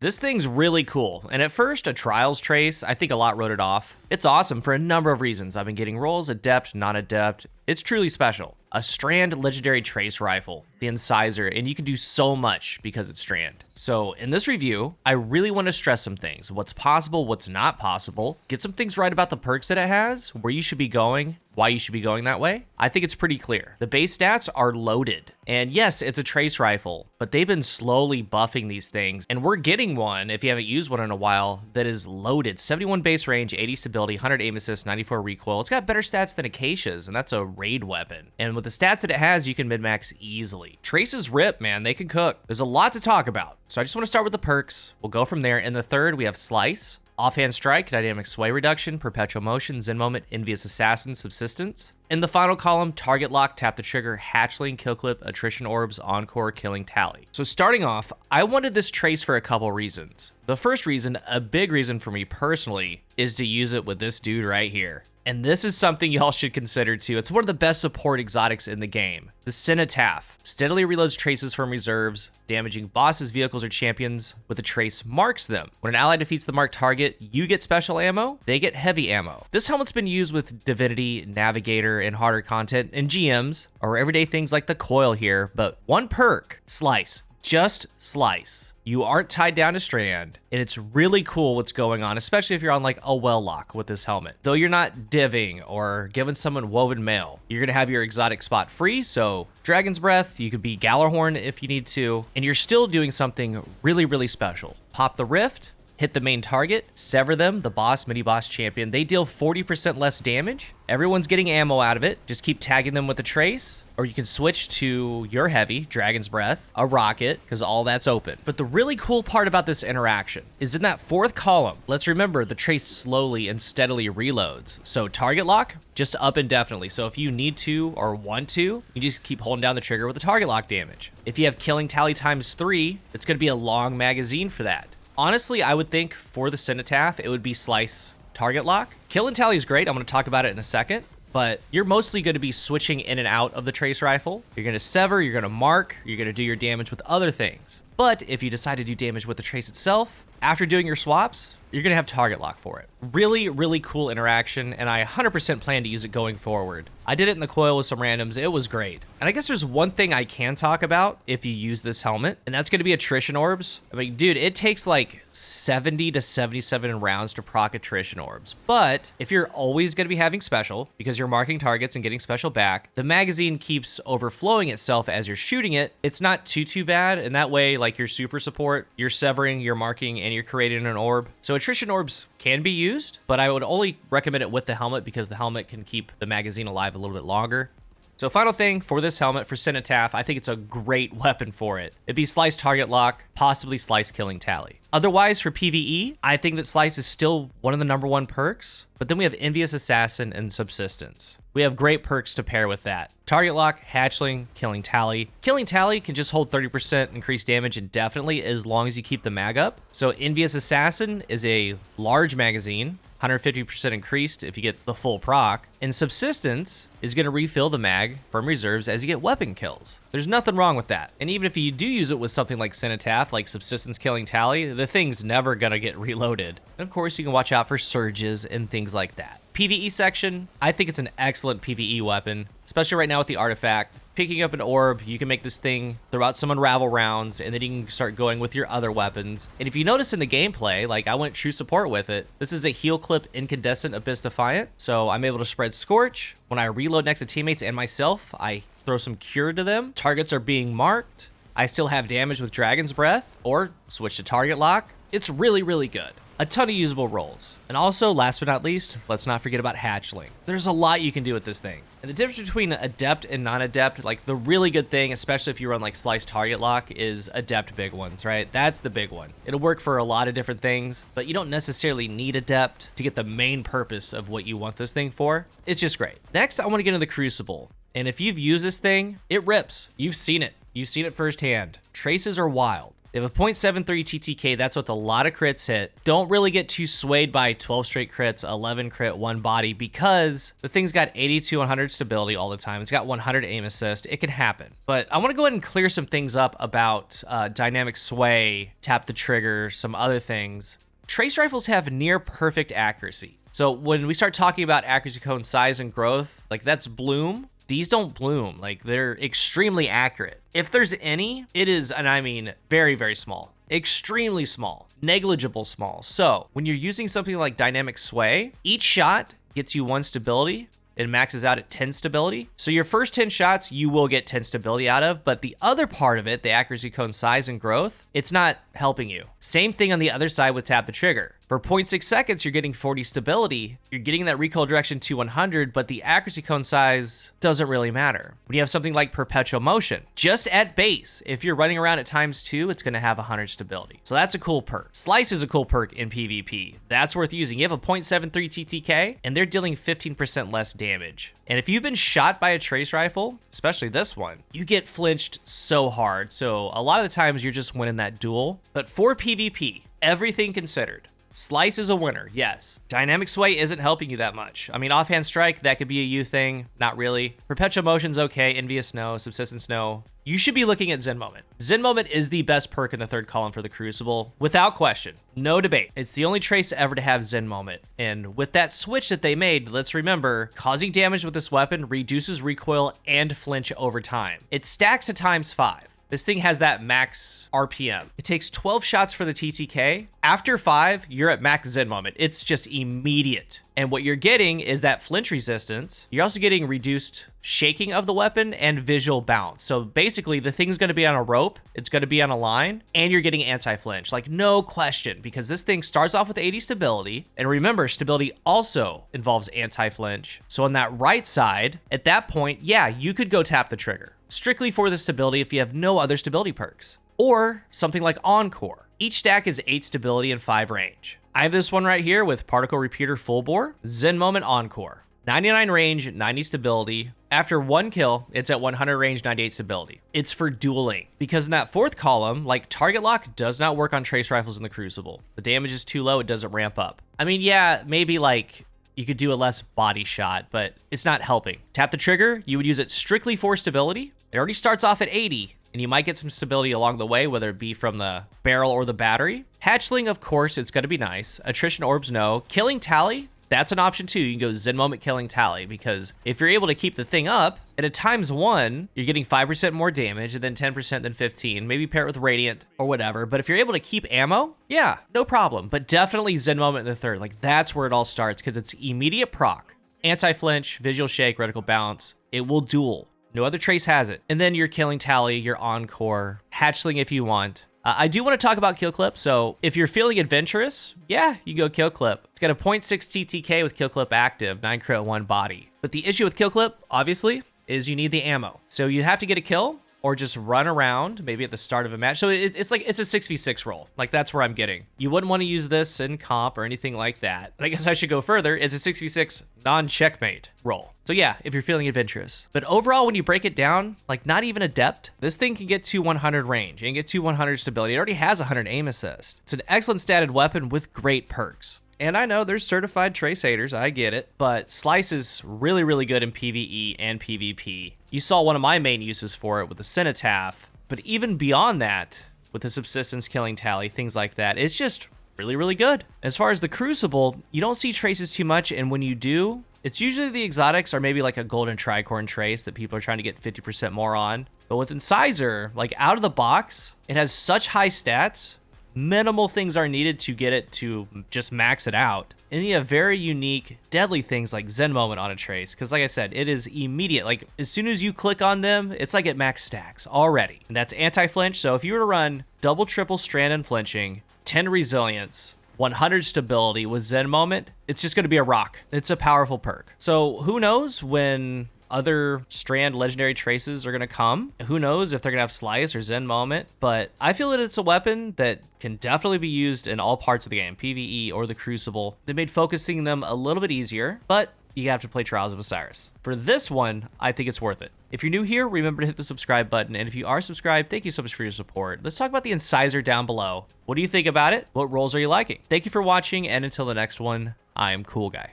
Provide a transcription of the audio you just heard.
This thing's really cool, and at first, a Trials trace, I think a lot wrote it off. It's awesome for a number of reasons. I've been getting rolls, adept, non-adept. It's truly special. A strand legendary trace rifle, the Incisor, and you can do so much because it's strand. So in this review, I really want to stress some things. What's possible, what's not possible. Get some things right about the perks that it has, where you should be going, why you should be going that way. I think it's pretty clear. The base stats are loaded. And yes, it's a trace rifle, but they've been slowly buffing these things. And we're getting one, if you haven't used one in a while, that is loaded. 71 base range, 80 stability, 100 aim assist, 94 recoil. It's got better stats than Acacia's, and that's a raid weapon. And with the stats that it has, you can min-max easily. Traces rip, man. They can cook. There's a lot to talk about. So I just want to start with the perks. We'll go from there. In the third, we have Slice. Offhand Strike, Dynamic Sway Reduction, Perpetual Motion, Zen Moment, Envious Assassin, Subsistence. In the final column, Target Lock, Tap the Trigger, Hatchling, Kill Clip, Attrition Orbs, Encore, Killing Tally. So starting off, I wanted this trace for a couple reasons. The first reason, a big reason for me personally, is to use it with this dude right here. And this is something y'all should consider too. It's one of the best support exotics in the game. The Cenotaph steadily reloads traces from reserves, damaging bosses, vehicles, or champions with a trace marks them. When an ally defeats the marked target, you get special ammo, they get heavy ammo. This helmet's been used with Divinity, Navigator, and harder content, and GMs, or everyday things like the coil here, but one perk, Slice. Just Slice. You aren't tied down to strand, and it's really cool what's going on, especially if you're on like a well lock with this helmet. Though you're not divving or giving someone woven mail, you're gonna have your exotic spot free, so Dragon's Breath, you could be Gallarhorn if you need to, and you're still doing something really, really special. Pop the Rift, hit the main target, sever them, the boss, mini-boss champion. They deal 40% less damage. Everyone's getting ammo out of it. Just keep tagging them with a trace, or you can switch to your heavy, Dragon's Breath, a rocket, because all that's open. But the really cool part about this interaction is in that fourth column, let's remember the trace slowly and steadily reloads. So target lock, just up indefinitely. So if you need to or want to, you just keep holding down the trigger with the target lock damage. If you have killing tally times 3, it's going to be a long magazine for that. Honestly, I would think for the Cenotaph, it would be Slice target lock. Kill and tally is great. I'm going to talk about it in a second. But you're mostly going to be switching in and out of the trace rifle. You're going to sever, you're going to mark, you're going to do your damage with other things. But if you decide to do damage with the trace itself, after doing your swaps, you're going to have target lock for it. Really, really cool interaction, and I 100% plan to use it going forward. I did it in the coil with some randoms. It was great. And I guess there's one thing I can talk about if you use this helmet, and that's going to be attrition orbs. I mean, dude, it takes like 70 to 77 rounds to proc attrition orbs. But if you're always going to be having special, because you're marking targets and getting special back, the magazine keeps overflowing itself as you're shooting it. It's not too bad, and that way, like your super support, you're severing, you're marking, and you're creating an orb. So attrition orbs can be used, but I would only recommend it with the helmet because the helmet can keep the magazine alive a little bit longer. So final thing for this helmet, for Cenotaph, I think it's a great weapon for it. It'd be Slice target lock, possibly Slice killing tally. Otherwise, for PvE, I think that Slice is still one of the #1 perks, but then we have Envious Assassin and Subsistence. We have great perks to pair with that. Target lock, hatchling, killing tally. Killing tally can just hold 30% increased damage indefinitely as long as you keep the mag up. So Envious Assassin is a large magazine, 150% increased if you get the full proc. And Subsistence is going to refill the mag from reserves as you get weapon kills. There's nothing wrong with that. And even if you do use it with something like Cenotaph, like Subsistence killing tally, the thing's never going to get reloaded. And of course, you can watch out for surges and things like that. PvE section, I think it's an excellent PvE weapon, especially right now with the artifact. Picking up an orb, you can make this thing throw out some unravel rounds, and then you can start going with your other weapons. And if you notice in the gameplay, like I went true support with it, this is a heal clip incandescent Abyss Defiant, so I'm able to spread Scorch. When I reload next to teammates and myself, I throw some Cure to them. Targets are being marked. I still have damage with Dragon's Breath, or switch to target lock. It's really, really good. A ton of usable rolls. And also, last but not least, let's not forget about Hatchling. There's a lot you can do with this thing. And the difference between Adept and non-Adept, like the really good thing, especially if you run like Slice Target Lock, is Adept big ones, right? That's the big one. It'll work for a lot of different things, but you don't necessarily need Adept to get the main purpose of what you want this thing for. It's just great. Next, I want to get into the Crucible. And if you've used this thing, it rips. You've seen it. You've seen it firsthand. Traces are wild. They have a 0.73 TTK. That's with a lot of crits hit. Don't really get too swayed by 12 straight crits, 11 crit, 1 body, because the thing's got 80 to 100 stability all the time. It's got 100 aim assist. It can happen. But I want to go ahead and clear some things up about dynamic sway, tap the trigger, some other things. Trace rifles have near perfect accuracy. So when we start talking about accuracy cone size and growth, like that's bloom. These don't bloom. Like, they're extremely accurate. If there's any, it is, and I mean very, very small. Extremely small. Negligible small. So when you're using something like dynamic sway, each shot gets you 1 stability. It maxes out at 10 stability. So your first 10 shots, you will get 10 stability out of, but the other part of it, the accuracy cone size and growth, it's not helping you. Same thing on the other side with tap the trigger. For 0.6 seconds, you're getting 40 stability. You're getting that recoil direction to 100, but the accuracy cone size doesn't really matter. When you have something like perpetual motion, just at base, if you're running around at ×2, it's going to have 100 stability. So that's a cool perk. Slice is a cool perk in PvP. That's worth using. You have a 0.73 TTK, and they're dealing 15% less damage. And if you've been shot by a trace rifle, especially this one, you get flinched so hard. So a lot of the times you're just winning that duel. But for PvP, everything considered, Slice is a winner, yes. Dynamic sway isn't helping you that much. I mean, offhand strike, that could be a you thing. Not really. Perpetual motion's okay. Envious no. Subsistence no. You should be looking at Zen Moment. Zen Moment is the best perk in the third column for the Crucible, without question. No debate. It's the only trace ever to have Zen Moment. And with that switch that they made, let's remember, causing damage with this weapon reduces recoil and flinch over time. It stacks to ×5. This thing has that max RPM. It takes 12 shots for the TTK. After 5, you're at max Zen Moment. It's just immediate. And what you're getting is that flinch resistance. You're also getting reduced shaking of the weapon and visual bounce. So basically, the thing's going to be on a rope, it's going to be on a line, and you're getting anti-flinch. Like, no question, because this thing starts off with 80 stability. And remember, stability also involves anti-flinch. So on that right side, at that point, yeah, you could go tap the trigger. Strictly for the stability if you have no other stability perks. Or something like Encore. Each stack is 8 stability and 5 range. I have this one right here with Particle Repeater Full Bore, Zen Moment Encore. 99 range, 90 stability. After 1 kill, it's at 100 range, 98 stability. It's for dueling. Because in that fourth column, like, target lock does not work on trace rifles in the Crucible. The damage is too low, it doesn't ramp up. I mean, yeah, maybe like you could do a less body shot, but it's not helping. Tap the trigger, you would use it strictly for stability. It already starts off at 80, and you might get some stability along the way, whether it be from the barrel or the battery. Hatchling, of course, it's going to be nice. Attrition orbs, no. Killing tally, that's an option too. You can go Zen Moment Killing Tally, because if you're able to keep the thing up, at a ×1, you're getting 5% more damage, and then 10%, then 15. Maybe pair it with Radiant or whatever. But if you're able to keep ammo, yeah, no problem. But definitely Zen Moment in the third. Like, that's where it all starts, because it's immediate proc. Anti-flinch, visual shake, reticle bounce. It will duel. No other trace has it. And then your Killing Tally, your Encore, Hatchling if you want. I do want to talk about Kill Clip. So if you're feeling adventurous, yeah, you go Kill Clip. It's got a 0.6 TTK with Kill Clip active, 9 crit, 1 body. But the issue with Kill Clip, obviously, is you need the ammo. So you have to get a kill or just run around, maybe at the start of a match. So it's like, it's a 6v6 roll. Like, that's where I'm getting. You wouldn't want to use this in comp or anything like that. But I guess I should go further. It's a 6v6 non-checkmate roll. So yeah, if you're feeling adventurous. But overall, when you break it down, like, not even adept, this thing can get to 100 range and get to 100 stability. It already has 100 aim assist. It's an excellent statted weapon with great perks. And I know there's certified trace haters, I get it, but Slice is really, really good in PvE and PvP. You saw one of my main uses for it with the Cenotaph, but even beyond that, with the Subsistence Killing Tally, things like that, it's just really, really good. As far as the Crucible, you don't see traces too much, and when you do, it's usually the exotics or maybe like a golden tricorn trace that people are trying to get 50% more on. But with Incisor, like, out of the box, it has such high stats, minimal things are needed to get it to just max it out. And you have very unique, deadly things like Zen Moment on a trace. Because like I said, it is immediate. Like, as soon as you click on them, it's like it max stacks already. And that's anti-flinch. So if you were to run double, triple strand and flinching, 10 resilience, 100 stability with Zen Moment, it's just going to be a rock. It's a powerful perk. So who knows when other strand legendary traces are going to come. Who knows if they're going to have Slice or Zen Moment, but I feel that it's a weapon that can definitely be used in all parts of the game, PvE or the Crucible. They made focusing them a little bit easier, but you have to play Trials of Osiris. For this one, I think it's worth it. If you're new here, remember to hit the subscribe button. And if you are subscribed, thank you so much for your support. Let's talk about the Incisor down below. What do you think about it? What roles are you liking? Thank you for watching, and until the next one, I am CoolGuy.